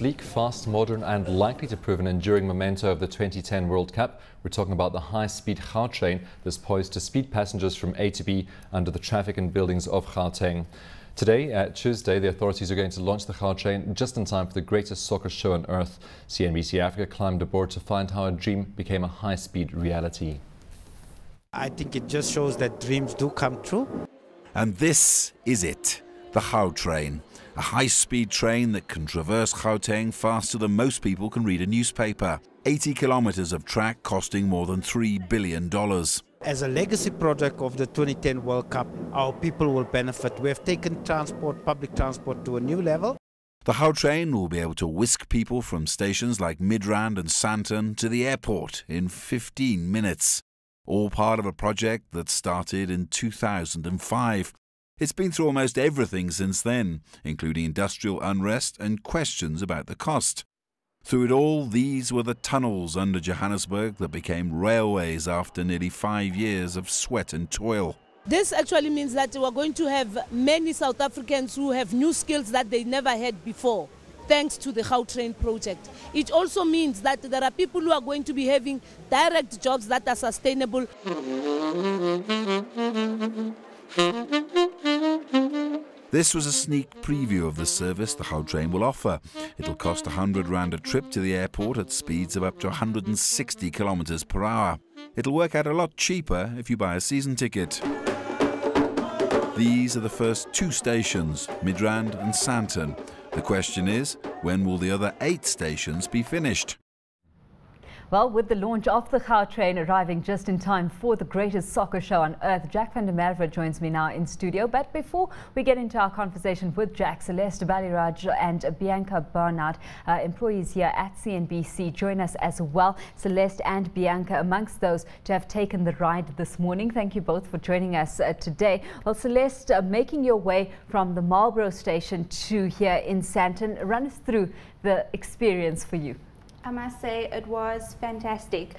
sleek, fast, modern and likely to prove an enduring memento of the 2010 World Cup. We're talking about the high-speed Gautrain that's poised to speed passengers from A to B under the traffic and buildings of Gauteng. Today, Tuesday, the authorities are going to launch the Gautrain just in time for the greatest soccer show on earth. CNBC Africa climbed aboard to find how a dream became a high-speed reality. I think it just shows that dreams do come true. And this is it, the Gautrain. A high-speed train that can traverse Gauteng faster than most people can read a newspaper. 80 kilometers of track costing more than $3 billion. As a legacy project of the 2010 World Cup, our people will benefit. We have taken public transport to a new level. The Gautrain will be able to whisk people from stations like Midrand and Sandton to the airport in 15 minutes. All part of a project that started in 2005. It's been through almost everything since then, including industrial unrest and questions about the cost. Through it all, these were the tunnels under Johannesburg that became railways after nearly 5 years of sweat and toil. This actually means that we're going to have many South Africans who have new skills that they never had before, thanks to the Gautrain project. It also means that there are people who are going to be having direct jobs that are sustainable. This was a sneak preview of the service the Gautrain will offer. It'll cost R100 a trip to the airport at speeds of up to 160 kilometers per hour. It'll work out a lot cheaper if you buy a season ticket. These are the first 2 stations, Midrand and Sandton. The question is, when will the other 8 stations be finished? Well, with the launch of the Gautrain arriving just in time for the greatest soccer show on earth, Jack van der Merwe joins me now in studio. But before we get into our conversation with Jack, Celeste Baliraj and Bianca Barnard, employees here at CNBC, join us as well. Celeste and Bianca amongst those to have taken the ride this morning. Thank you both for joining us today. Well, Celeste, making your way from the Marlborough station to here in Sandton, run us through the experience for you. I must say it was fantastic.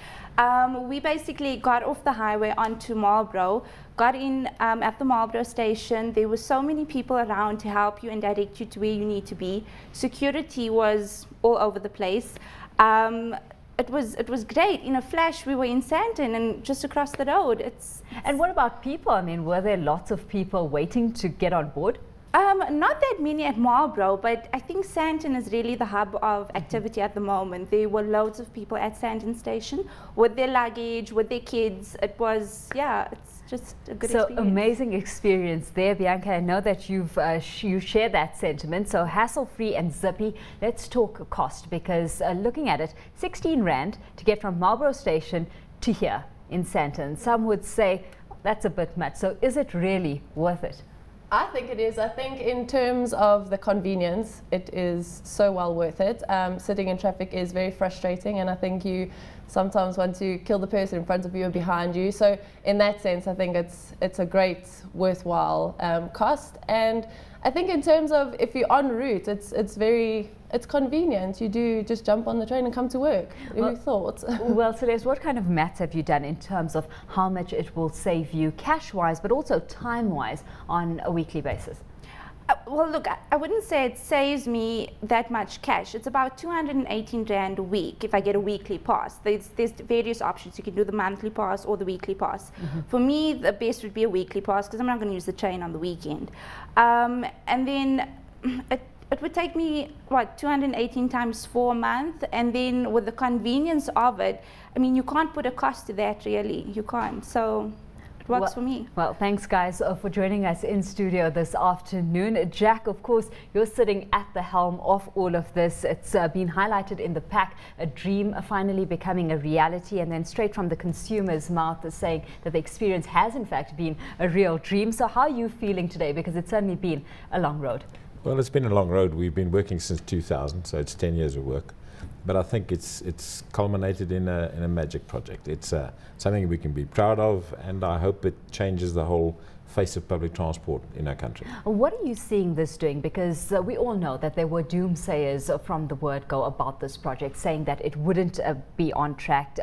We basically got off the highway onto Marlborough, got in at the Marlborough station. There were so many people around to help you and direct you to where you need to be. Security was all over the place. It was great. In a flash, we were in Sandton and just across the road. And what about people? I mean, were there lots of people waiting to get on board? Not that many at Marlborough, but I think Sandton is really the hub of activity at the moment. There were loads of people at Sandton Station with their luggage, with their kids. It was, yeah, it's just a good experience. So amazing experience there, Bianca. I know that you share that sentiment. So hassle-free and zippy. Let's talk cost, because looking at it, 16 Rand to get from Marlborough Station to here in Sandton. Some would say that's a bit much. So is it really worth it? I think it is. I think in terms of the convenience, it is so well worth it. Sitting in traffic is very frustrating, and I think you sometimes want to kill the person in front of you or behind you. So in that sense, I think it's a great, worthwhile cost. And I think in terms of if you're en route, it's convenient. You do just jump on the train and come to work. Who thought? Well, Celeste, what kind of maths have you done in terms of how much it will save you cash-wise, but also time-wise on a weekly basis? Well, look, I wouldn't say it saves me that much cash. It's about 218 Rand a week if I get a weekly pass. There's various options. You can do the monthly pass or the weekly pass. For me, the best would be a weekly pass because I'm not going to use the train on the weekend. And then it would take me, what, 218 times 4 a month, and then with the convenience of it, I mean, you can't put a cost to that, really. You can't. So it works for me. Well, thanks, guys, for joining us in studio this afternoon. Jack, of course, you're sitting at the helm of all of this. It's been highlighted in the pack, a dream finally becoming a reality, and then straight from the consumer's mouth saying that the experience has, in fact, been a real dream. So how are you feeling today? Because it's certainly been a long road. Well, it's been a long road. We've been working since 2000, so it's 10 years of work. but I think it's culminated in a magic project. It's something we can be proud of, and I hope it changes the whole face of public transport in our country. What are you seeing this doing? Because we all know that there were doomsayers from the word go about this project, saying that it wouldn't be on track,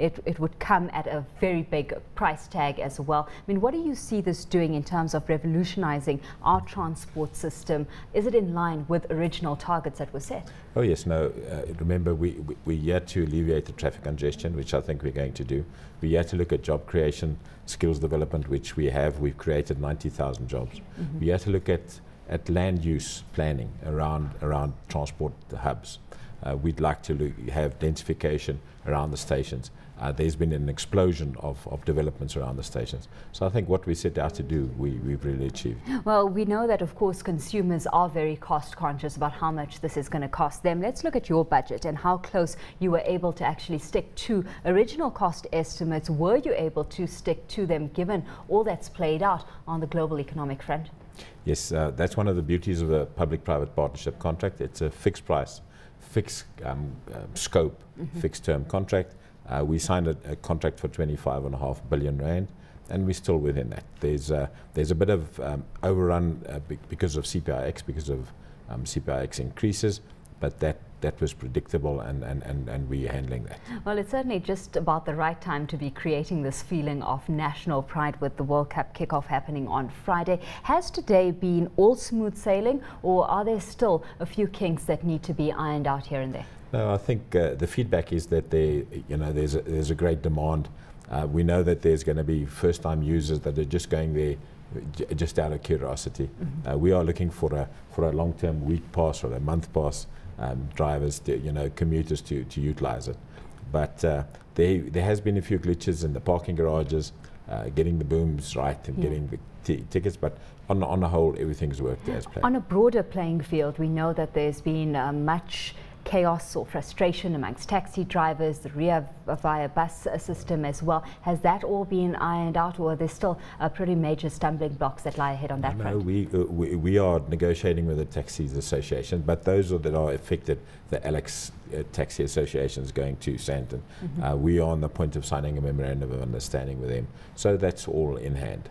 it would come at a very big price tag as well. I mean, what do you see this doing in terms of revolutionizing our transport system? Is it in line with original targets that were set? Oh yes, no. Remember, we're here to alleviate the traffic congestion, which I think we're going to do. We're here to look at job creation, skills development, which we have. We've created 90,000 jobs. We have to look at land use planning around transport hubs. We'd like to have densification around the stations. There's been an explosion of developments around the stations. So I think what we set out to do, we've really achieved. Well, we know that, of course, consumers are very cost conscious about how much this is going to cost them. Let's look at your budget and how close you were able to actually stick to original cost estimates. Were you able to stick to them given all that's played out on the global economic front? Yes, that's one of the beauties of a public-private partnership contract. It's a fixed price, fixed scope, fixed term contract. We signed a contract for 25.5 billion rand, and we're still within that. There's a bit of overrun because of CPIX, because of CPIX increases, but that was predictable, and we're handling that. Well, it's certainly just about the right time to be creating this feeling of national pride with the World Cup kickoff happening on Friday. Has today been all smooth sailing, or are there still a few kinks that need to be ironed out here and there? No, I think the feedback is that there's a great demand. We know that there's going to be first-time users that are just going there just out of curiosity. We are looking for a long-term week pass or a month pass drivers, commuters to utilize it. But there has been a few glitches in the parking garages, getting the booms right and getting the tickets, but on the whole, everything's worked as planned. On a broader playing field, we know that there's been much chaos or frustration amongst taxi drivers, the rear via bus system as well. Has that all been ironed out, or are there still pretty major stumbling blocks that lie ahead on that front? No, we are negotiating with the Taxis Association, but those that are affected, the Alex Taxi Association is going to Sandton. We are on the point of signing a memorandum of understanding with them, so that's all in hand.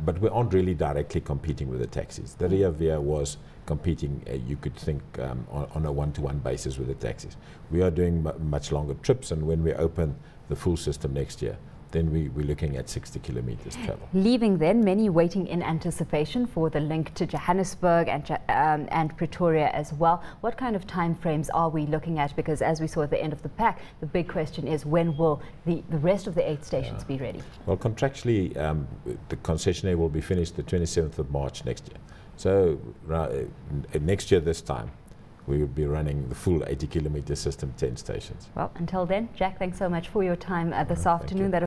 But we aren't really directly competing with the taxis. The rear via was competing, you could think, on a one-to-one basis with the taxis. We are doing much longer trips, and when we open the full system next year, then we're looking at 60 kilometers travel. Leaving then, many waiting in anticipation for the link to Johannesburg and Pretoria as well. What kind of time frames are we looking at? Because as we saw at the end of the pack, the big question is, when will the rest of the 8 stations be ready? Well, contractually, the concessionaire will be finished the 27th of March next year. So next year this time, we will be running the full 80-kilometer system, 10 stations. Well, until then, Jack, thanks so much for your time this afternoon.